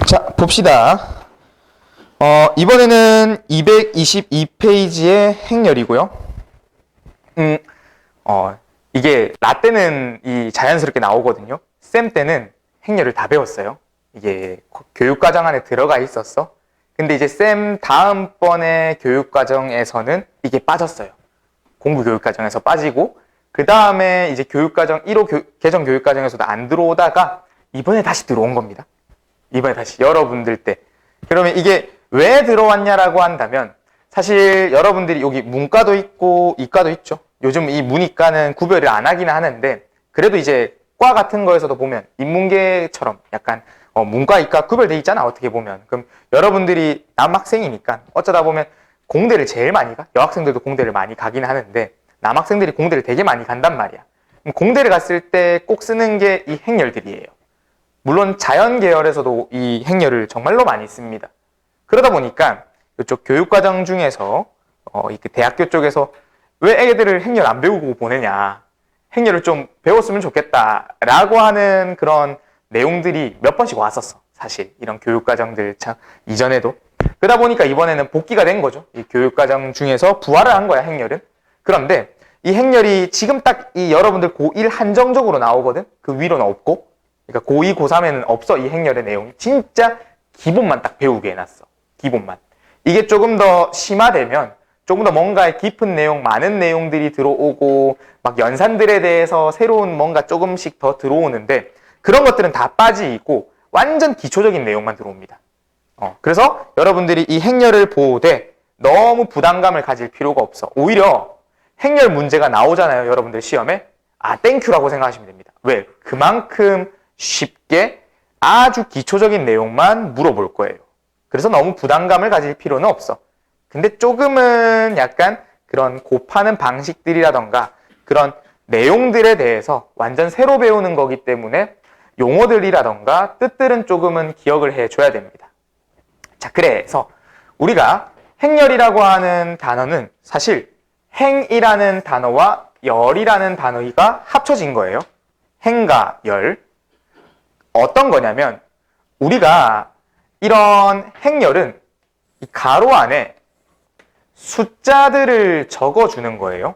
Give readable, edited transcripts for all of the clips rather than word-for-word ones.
자, 봅시다. 이번에는 222페이지의 행렬이고요. 이게 나 때는 이 자연스럽게 나오거든요. 쌤 때는 행렬을 다 배웠어요. 이게 교육과정 안에 들어가 있었어. 근데 이제 쌤 다음번에 교육과정에서는 이게 빠졌어요. 공부교육과정에서 빠지고, 그 다음에 이제 교육과정 1호 개정 교육과정에서도 안 들어오다가 이번에 다시 들어온 겁니다. 이번에 다시 여러분들 때. 그러면 이게 왜 들어왔냐라고 한다면, 사실 여러분들이 여기 문과도 있고 이과도 있죠. 요즘 이 문이과는 구별을 안 하긴 하는데, 그래도 이제 과 같은 거에서도 보면 인문계처럼 약간 문과 이과 구별돼 있잖아, 어떻게 보면. 그럼 여러분들이 남학생이니까 어쩌다 보면 공대를 제일 많이 가. 여학생들도 공대를 많이 가긴 하는데 남학생들이 공대를 되게 많이 간단 말이야. 그럼 공대를 갔을 때 꼭 쓰는 게 이 행렬들이에요. 물론 자연 계열에서도 이 행렬을 정말로 많이 씁니다. 그러다 보니까 이쪽 교육과정 중에서 대학교 쪽에서 왜 애들을 행렬 안 배우고 보내냐, 행렬을 좀 배웠으면 좋겠다라고 하는 그런 내용들이 몇 번씩 왔었어. 사실 이런 교육과정들 참 이전에도. 그러다 보니까 이번에는 복귀가 된 거죠. 이 교육과정 중에서 부활을 한 거야, 행렬은. 그런데 이 행렬이 지금 딱 이 여러분들 고1 한정적으로 나오거든. 그 위로는 없고. 그러니까 고2, 고3에는 없어. 이 행렬의 내용이 진짜 기본만 딱 배우게 해놨어. 기본만. 이게 조금 더 심화되면 조금 더 뭔가 깊은 내용, 많은 내용들이 들어오고 막 연산들에 대해서 새로운 뭔가 조금씩 더 들어오는데, 그런 것들은 다 빠지고 완전 기초적인 내용만 들어옵니다. 그래서 여러분들이 이 행렬을 보되 너무 부담감을 가질 필요가 없어. 오히려 행렬 문제가 나오잖아요, 여러분들 시험에. 땡큐라고 생각하시면 됩니다. 왜? 그만큼 쉽게 아주 기초적인 내용만 물어볼 거예요. 그래서 너무 부담감을 가질 필요는 없어. 근데 조금은 약간 그런 곱하는 방식들이라던가 그런 내용들에 대해서 완전 새로 배우는 거기 때문에 용어들이라던가 뜻들은 조금은 기억을 해줘야 됩니다. 자, 그래서 우리가 행렬이라고 하는 단어는 사실 행이라는 단어와 열이라는 단어가 합쳐진 거예요. 행과 열. 어떤 거냐면, 우리가 이런 행렬은 이 가로 안에 숫자들을 적어주는 거예요.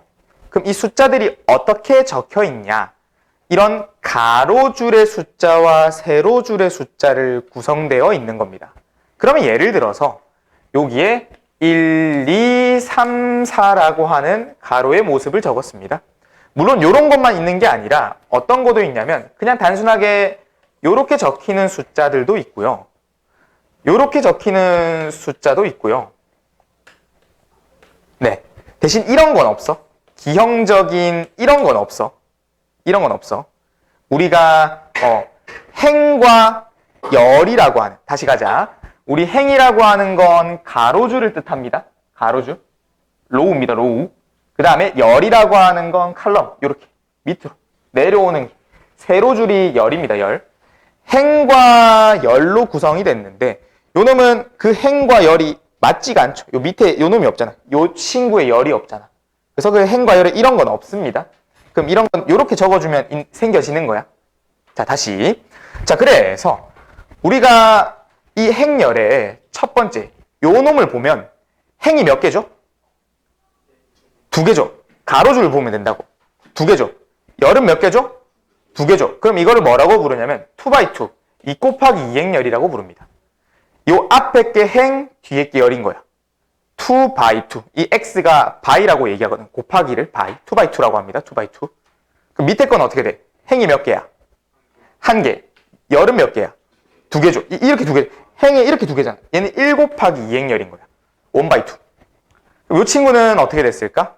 그럼 이 숫자들이 어떻게 적혀 있냐? 이런 가로줄의 숫자와 세로줄의 숫자를 구성되어 있는 겁니다. 그러면 예를 들어서 여기에 1, 2, 3, 4라고 하는 가로의 모습을 적었습니다. 물론 이런 것만 있는 게 아니라 어떤 것도 있냐면 그냥 단순하게 이렇게 적히는 숫자들도 있고요. 이렇게 적히는 숫자도 있고요. 네, 대신 이런 건 없어. 기형적인 이런 건 없어. 이런 건 없어. 우리가 행과 열이라고 하는, 다시 가자. 우리 행이라고 하는 건 가로줄을 뜻합니다. 가로줄. 로우입니다. 로우. 그 다음에 열이라고 하는 건 칼럼. 이렇게 밑으로 내려오는 세로줄이 열입니다. 열. 행과 열로 구성이 됐는데 요 놈은 그 행과 열이 맞지가 않죠. 요 밑에 요 놈이 없잖아. 요 친구의 열이 없잖아. 그래서 그 행과 열에 이런 건 없습니다. 그럼 이런 건 요렇게 적어주면 생겨지는 거야. 자, 다시. 자, 그래서 우리가 이 행열의 첫 번째 요 놈을 보면 행이 몇 개죠? 2개죠. 가로줄을 보면 된다고. 2개죠. 열은 몇 개죠? 2개죠. 그럼 이거를 뭐라고 부르냐면 2x2, 2 곱하기 2행열이라고 부릅니다. 요 앞에 게 행, 뒤에 게 열인 거야. 2x2. 이 x가 바이라고 얘기하거든. 곱하기를 바이. 2x2라고 합니다. 2x2. 그럼 밑에 건 어떻게 돼? 행이 몇 개야? 1개. 열은 몇 개야? 2개죠. 이렇게 2개. 행이 이렇게 2개잖아. 얘는 1 곱하기 2행열인 거야. 1/2. 이 친구는 어떻게 됐을까?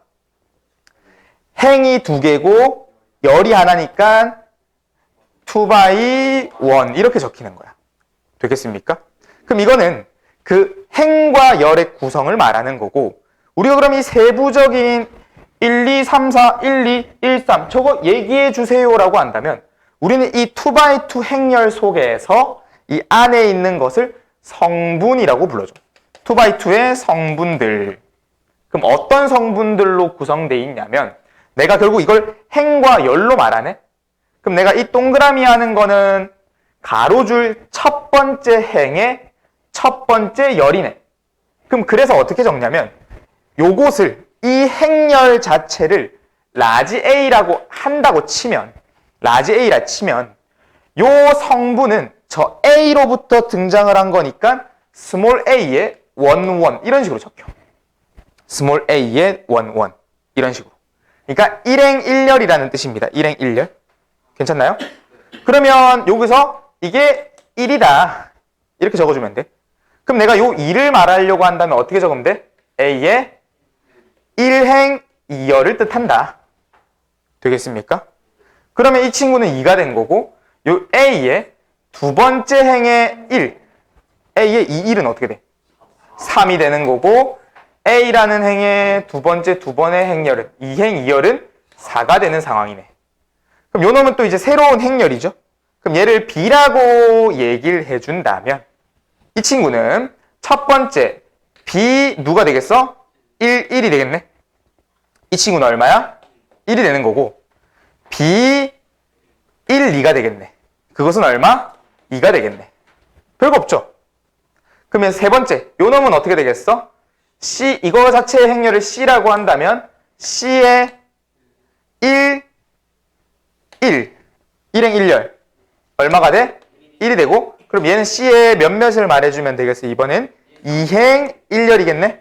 행이 2개고 열이 하나니까 2/1 이렇게 적히는 거야. 되겠습니까? 그럼 이거는 그 행과 열의 구성을 말하는 거고, 우리가 그럼 이 세부적인 1, 2, 3, 4, 1, 2, 1, 3 저거 얘기해 주세요라고 한다면 우리는 이 2x2 행열 속에서 이 안에 있는 것을 성분이라고 불러줘. 2x2의 성분들. 그럼 어떤 성분들로 구성되어 있냐면, 내가 결국 이걸 행과 열로 말하네? 그럼 내가 이 동그라미 하는 거는 가로줄 첫 번째 행의 첫 번째 열이네. 그럼 그래서 어떻게 적냐면 요것을 이 행열 자체를 라지 A라고 한다고 치면 라지 A라 치면 요 성분은 저 A로부터 등장을 한 거니까 스몰 a의 1, 1 이런 식으로 적혀. 스몰 a의 1, 1 이런 식으로. 그러니까 일행일열이라는 뜻입니다. 일행일열. 괜찮나요? 그러면 여기서 이게 1이다. 이렇게 적어주면 돼. 그럼 내가 요 2를 말하려고 한다면 어떻게 적으면 돼? A의 1행2열을 뜻한다. 되겠습니까? 그러면 이 친구는 2가 된 거고 요 A의 두 번째 행의 1, A의 2, 1은 어떻게 돼? 3이 되는 거고 A라는 행의 두 번의 행열은 2행 2열은 4가 되는 상황이네. 그럼 요 놈은 또 이제 새로운 행열이죠. 그럼 얘를 B라고 얘기를 해준다면 이 친구는 첫 번째 B 누가 되겠어? 1, 1이 되겠네. 이 친구는 얼마야? 1이 되는 거고 B 1, 2가 되겠네. 그것은 얼마? 2가 되겠네. 별거 없죠? 그러면 세 번째 요 놈은 어떻게 되겠어? C 이거 자체의 행렬을 C라고 한다면 C의 1, 1, 1행 1열 얼마가 돼? 1이 되고 그럼 얘는 C의 몇몇을 말해주면 되겠어? 이번엔 2행 1열이겠네?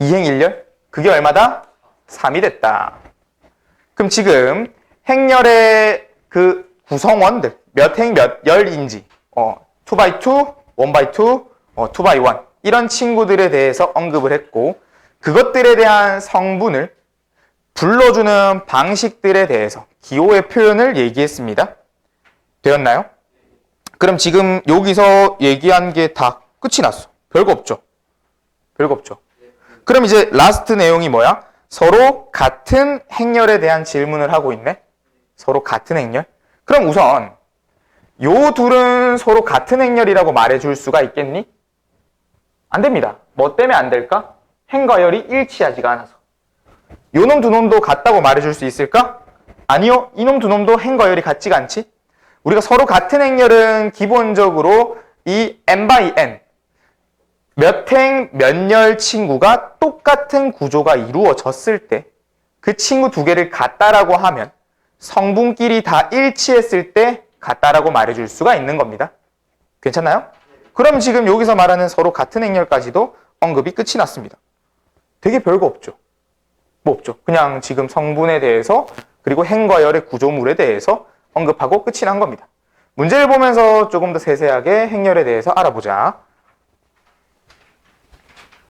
2행 1열? 그게 얼마다? 3이 됐다. 그럼 지금 행렬의 그 구성원들 몇 행 몇 열인지 2x2, 1x2, 2x1 이런 친구들에 대해서 언급을 했고 그것들에 대한 성분을 불러주는 방식들에 대해서 기호의 표현을 얘기했습니다. 되었나요? 그럼 지금 여기서 얘기한 게 다 끝이 났어. 별거 없죠? 별거 없죠? 그럼 이제 라스트 내용이 뭐야? 서로 같은 행렬에 대한 질문을 하고 있네. 서로 같은 행렬? 그럼 우선 요 둘은 서로 같은 행렬이라고 말해줄 수가 있겠니? 안 됩니다. 뭐 때문에 안 될까? 행과 열이 일치하지가 않아서. 요놈 두 놈도 같다고 말해줄 수 있을까? 아니요. 이놈 두 놈도 행과 열이 같지가 않지? 우리가 서로 같은 행렬은 기본적으로 이 n/n 몇 행, 몇 열 친구가 똑같은 구조가 이루어졌을 때 그 친구 두 개를 같다라고 하면 성분끼리 다 일치했을 때 같다라고 말해줄 수가 있는 겁니다. 괜찮나요? 그럼 지금 여기서 말하는 서로 같은 행렬까지도 언급이 끝이 났습니다. 되게 별거 없죠. 뭐 없죠. 그냥 지금 성분에 대해서 그리고 행과 열의 구조물에 대해서 언급하고 끝이 난 겁니다. 문제를 보면서 조금 더 세세하게 행렬에 대해서 알아보자.